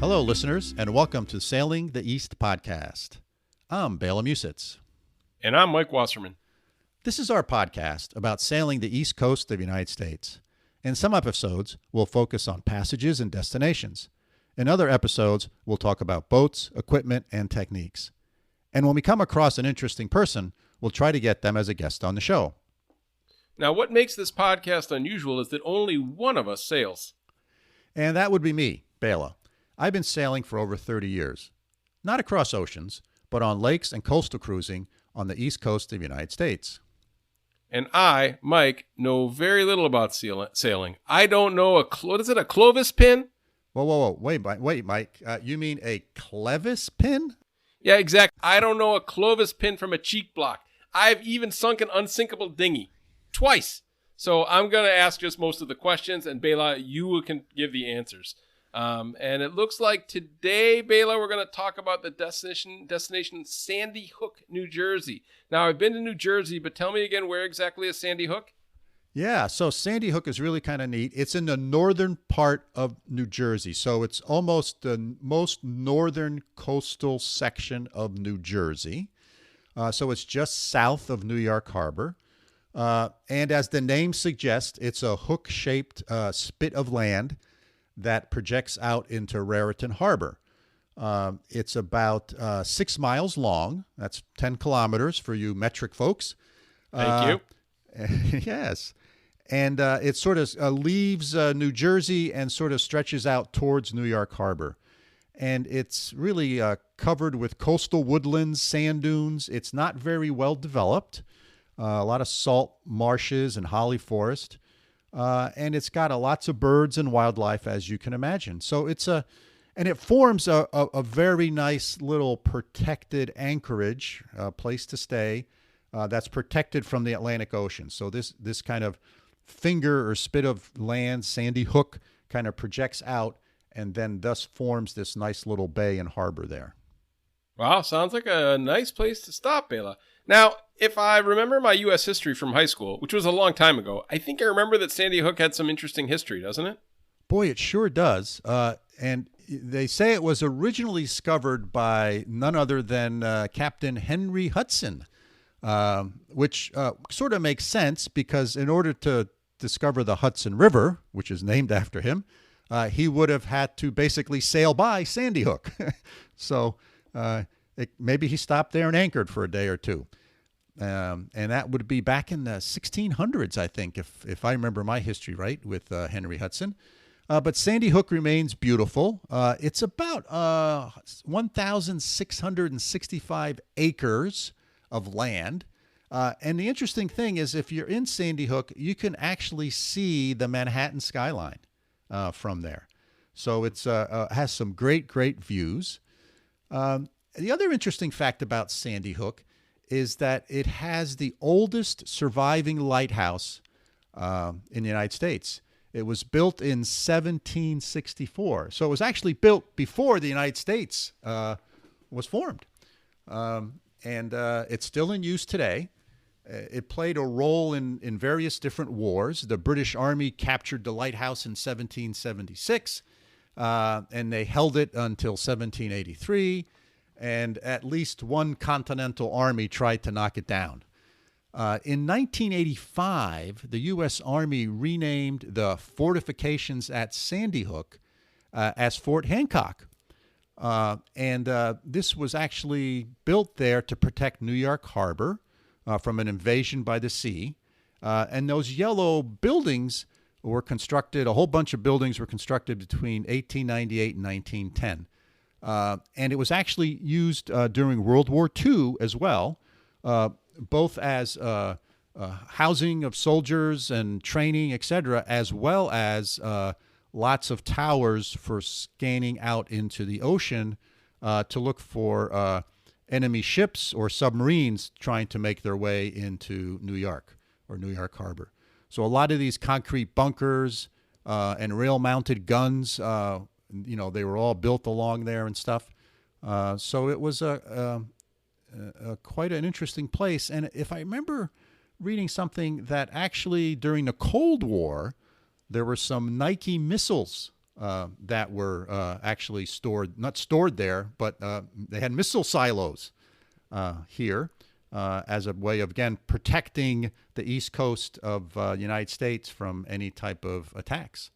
Hello, listeners, and welcome to Sailing the East podcast. I'm Bela Musitz. And I'm Mike Wasserman. This is our podcast about sailing the east coast of the United States. In some episodes, we'll focus on passages and destinations. In other episodes, we'll talk about boats, equipment, and techniques. And when we come across an interesting person, we'll try to get them as a guest on the show. Now, what makes this podcast unusual is that only one of us sails. And that would be me, Bela. I've been sailing for over 30 years. Not across oceans, but on lakes and coastal cruising on the east coast of the United States. And I, Mike, know very little about sailing. I don't know what is it, a Clovis pin? Whoa. Wait, Mike. You mean a Clevis pin? Yeah, exactly. I don't know a Clovis pin from a cheek block. I've even sunk an unsinkable dinghy. Twice. So I'm going to ask just most of the questions, and Bela, you can give the answers. And it looks like today, Bela, we're going to talk about the destination Sandy Hook, New Jersey. Now, I've been to New Jersey, but tell me again, where exactly is Sandy Hook? Yeah, so Sandy Hook is really kind of neat. It's in the northern part of New Jersey. So it's almost the most northern coastal section of New Jersey. So it's just south of New York Harbor. And as the name suggests, it's a hook-shaped spit of land that projects out into Raritan Harbor. It's about 6 miles long. That's 10 kilometers for you metric folks. Thank you. Yes. And it sort of leaves New Jersey and sort of stretches out towards New York Harbor. And it's really covered with coastal woodlands, sand dunes. It's not very well developed. A lot of salt marshes and holly forest. And it's got lots of birds and wildlife, as you can imagine. So and it forms a very nice little protected anchorage, place to stay, that's protected from the Atlantic Ocean. So this kind of finger or spit of land, Sandy Hook, kind of projects out and then thus forms this nice little bay and harbor there. Wow, sounds like a nice place to stop, Bela. Now, if I remember my U.S. history from high school, which was a long time ago, I think I remember that Sandy Hook had some interesting history, doesn't it? Boy, it sure does. And they say it was originally discovered by none other than Captain Henry Hudson, which sort of makes sense because in order to discover the Hudson River, which is named after him, he would have had to basically sail by Sandy Hook. So maybe he stopped there and anchored for a day or two. And that would be back in the 1600s, I think, if I remember my history right, with Henry Hudson. But Sandy Hook remains beautiful. It's about 1,665 acres of land. And the interesting thing is if you're in Sandy Hook, you can actually see the Manhattan skyline from there. So it's has some great views. The other interesting fact about Sandy Hook is that it has the oldest surviving lighthouse in the United States. It was built in 1764. So it was actually built before the United States was formed. And it's still in use today. It played a role in various different wars. The British Army captured the lighthouse in 1776, and they held it until 1783. And at least one continental army tried to knock it down. In 1985, the U.S. Army renamed the fortifications at Sandy Hook as Fort Hancock. And this was actually built there to protect New York Harbor from an invasion by the sea. And those yellow buildings were constructed, a whole bunch of buildings were constructed between 1898 and 1910. And it was actually used during World War II as well, both as housing of soldiers and training, etc., as well as lots of towers for scanning out into the ocean to look for enemy ships or submarines trying to make their way into New York or New York Harbor. So a lot of these concrete bunkers and rail-mounted guns, they were all built along there and stuff. So it was quite an interesting place. And if I remember reading something that actually during the Cold War, there were some Nike missiles that were actually not stored there, but they had missile silos here as a way of, again, protecting the east coast of the United States from any type of attacks.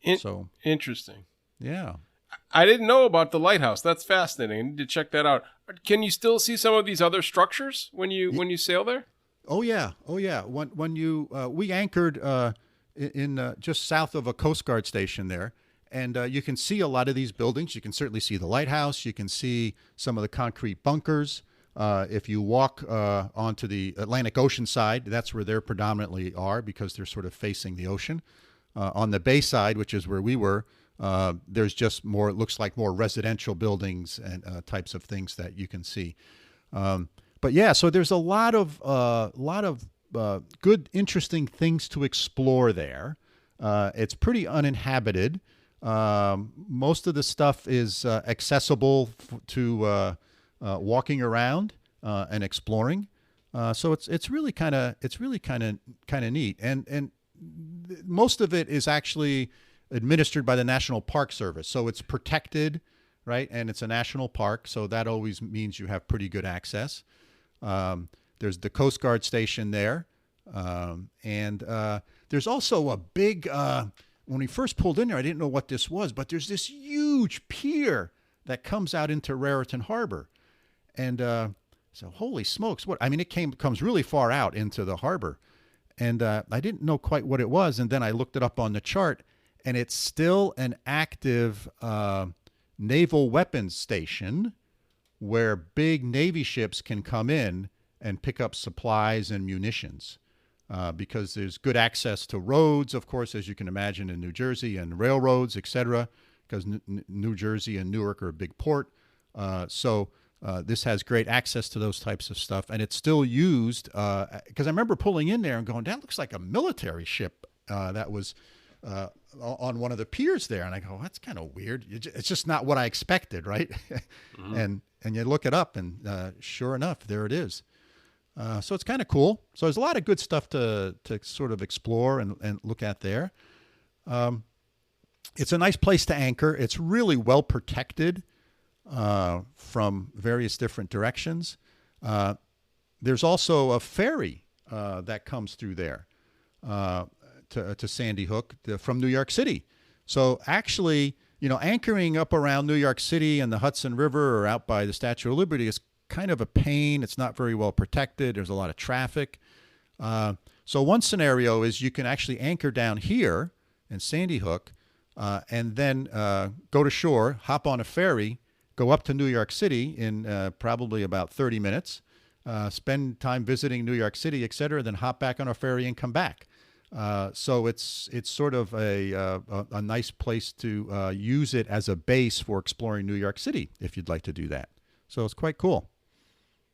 Interesting. Yeah. I didn't know about the lighthouse. That's fascinating. I need to check that out. Can you still see some of these other structures when you sail there? Oh yeah. When you we anchored in just south of a Coast Guard station there, and you can see a lot of these buildings. You can certainly see the lighthouse. You can see some of the concrete bunkers. If you walk onto the Atlantic Ocean side, that's where they're predominantly are because they're sort of facing the ocean. On the bay side, which is where we were, there's just more, it looks like more residential buildings and types of things that you can see. But yeah, so there's a lot of good, interesting things to explore there. It's pretty uninhabited. Most of the stuff is accessible to walking around and exploring. So it's really kind of neat. And most of it is actually administered by the National Park Service. So it's protected, right? And it's a national park. So that always means you have pretty good access. There's the Coast Guard station there. And there's also a big, when we first pulled in there, I didn't know what this was, but there's this huge pier that comes out into Raritan Harbor. And so holy smokes, it comes really far out into the harbor. And I didn't know quite what it was. And then I looked it up on the chart, and it's still an active naval weapons station where big Navy ships can come in and pick up supplies and munitions because there's good access to roads, of course, as you can imagine, in New Jersey, and railroads, et cetera, because New Jersey and Newark are a big port. So this has great access to those types of stuff, and it's still used because I remember pulling in there and going, that looks like a military ship that was on one of the piers there, and I go, that's kind of weird. It's just not what I expected, right? Mm-hmm. And you look it up, and sure enough, there it is. So it's kind of cool. So there's a lot of good stuff to sort of explore and look at there. It's a nice place to anchor. It's really well protected from various different directions. There's also a ferry that comes through there to Sandy Hook from New York City. So actually, anchoring up around New York City and the Hudson River or out by the Statue of Liberty is kind of a pain. It's not very well protected. There's a lot of traffic. So one scenario is you can actually anchor down here in Sandy Hook and then go to shore, hop on a ferry, go up to New York City in probably about 30 minutes, spend time visiting New York City, et cetera, then hop back on a ferry and come back. So it's sort of a nice place to use it as a base for exploring New York City if you'd like to do that. So it's quite cool.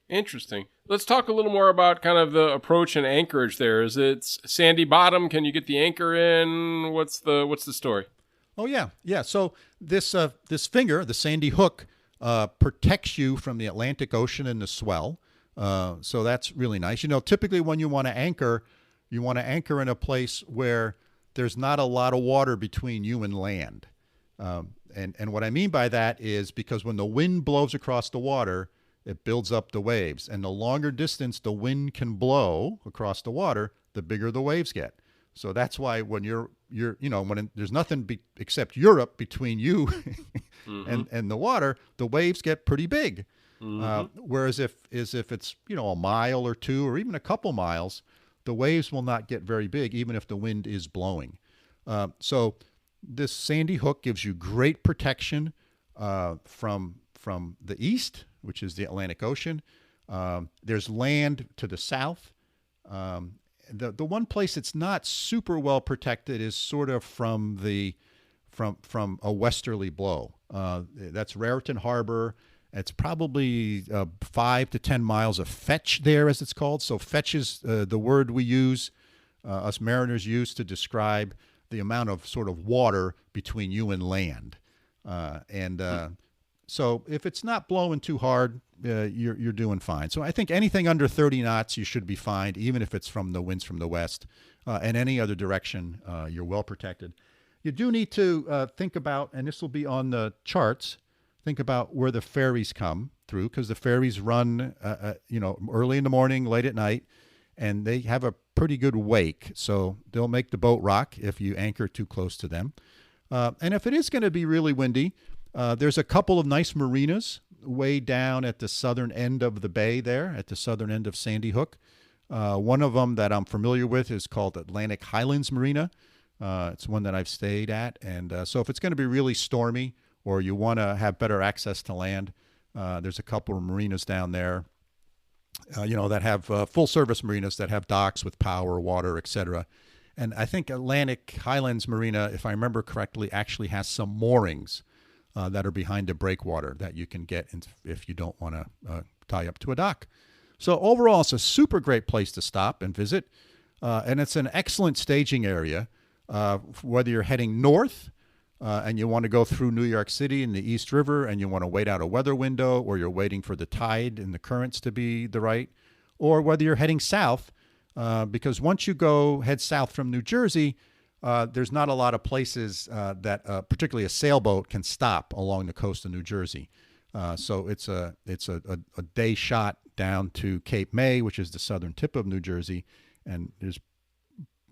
Interesting. Let's talk a little more about kind of the approach and anchorage there. Is it sandy bottom? Can you get the anchor in? What's the story? Oh, yeah. So this finger, the Sandy Hook, protects you from the Atlantic Ocean and the swell. So that's really nice. Typically when you want to anchor in a place where there's not a lot of water between you and land. And what I mean by that is because when the wind blows across the water, it builds up the waves. And the longer distance the wind can blow across the water, the bigger the waves get. So that's why when when there's nothing except Europe between you mm-hmm. and the water, the waves get pretty big. Mm-hmm. Whereas if it's a mile or two or even a couple miles, the waves will not get very big, even if the wind is blowing. So this Sandy Hook gives you great protection from the east, which is the Atlantic Ocean. There's land to the south. The one place it's not super well protected is sort of from a westerly blow. That's Raritan Harbor. It's probably 5 to 10 miles of fetch there, as it's called. So fetch is the word we use, us mariners use to describe the amount of sort of water between you and land. So if it's not blowing too hard, you're doing fine. So I think anything under 30 knots, you should be fine, even if it's from the winds from the west. And any other direction, you're well protected. You do need to think about, and this will be on the charts, think about where the ferries come through, because the ferries run, early in the morning, late at night, and they have a pretty good wake. So they'll make the boat rock if you anchor too close to them. And if it is going to be really windy, there's a couple of nice marinas way down at the southern end of the bay there, at the southern end of Sandy Hook. One of them that I'm familiar with is called Atlantic Highlands Marina. It's one that I've stayed at. And so if it's going to be really stormy or you want to have better access to land, there's a couple of marinas down there, that have full-service marinas that have docks with power, water, etc. And I think Atlantic Highlands Marina, if I remember correctly, actually has some moorings that are behind a breakwater that you can get if you don't want to tie up to a dock. So overall, it's a super great place to stop and visit. And it's an excellent staging area, whether you're heading north and you want to go through New York City and the East River and you want to wait out a weather window, or you're waiting for the tide and the currents to be the right, or whether you're heading south, because once you head south from New Jersey, there's not a lot of places that particularly a sailboat can stop along the coast of New Jersey. So it's a day shot down to Cape May, which is the southern tip of New Jersey, and there's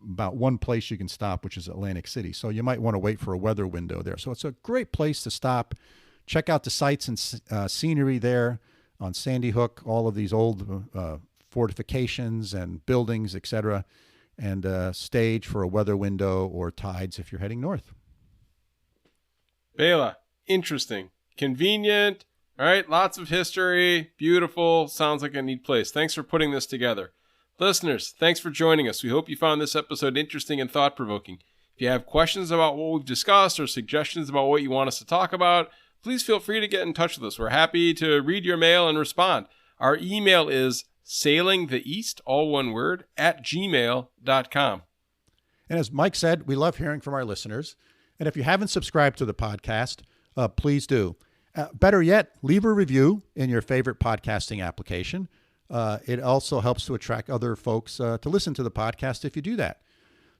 about one place you can stop, which is Atlantic City. So you might want to wait for a weather window there. So it's a great place to stop, check out the sights and scenery there on Sandy Hook, all of these old fortifications and buildings, etc., and stage for a weather window or tides if you're heading north. Bela, interesting, convenient, all right, lots of history, beautiful, sounds like a neat place. Thanks for putting this together. Listeners, thanks for joining us. We hope you found this episode interesting and thought-provoking. If you have questions about what we've discussed or suggestions about what you want us to talk about, please feel free to get in touch with us. We're happy to read your mail and respond. Our email is sailingtheeast, all one word, @gmail.com. And as Mike said, we love hearing from our listeners. And if you haven't subscribed to the podcast, please do. Better yet, leave a review in your favorite podcasting application. It also helps to attract other folks to listen to the podcast if you do that.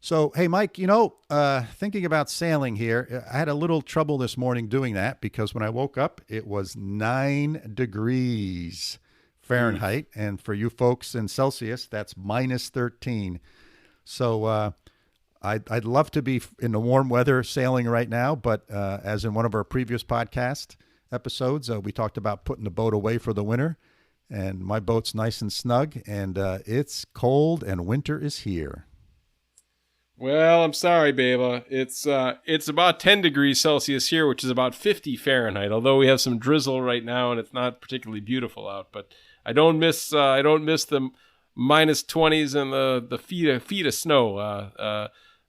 So, hey, Mike, thinking about sailing here, I had a little trouble this morning doing that because when I woke up, it was 9 degrees Fahrenheit. And for you folks in Celsius, that's -13. So I'd love to be in the warm weather sailing right now. But as in one of our previous podcast episodes, we talked about putting the boat away for the winter. And my boat's nice and snug, and it's cold, and winter is here. Well, I'm sorry, Bela. It's about 10 degrees Celsius here, which is about 50 Fahrenheit. Although we have some drizzle right now, and it's not particularly beautiful out. But I don't miss the -20s and the feet of snow.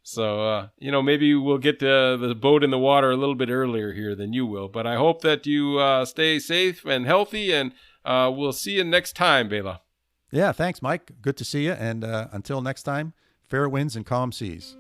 So maybe we'll get the boat in the water a little bit earlier here than you will. But I hope that you stay safe and healthy, and we'll see you next time, Bela. Yeah, thanks, Mike. Good to see you. And until next time, fair winds and calm seas.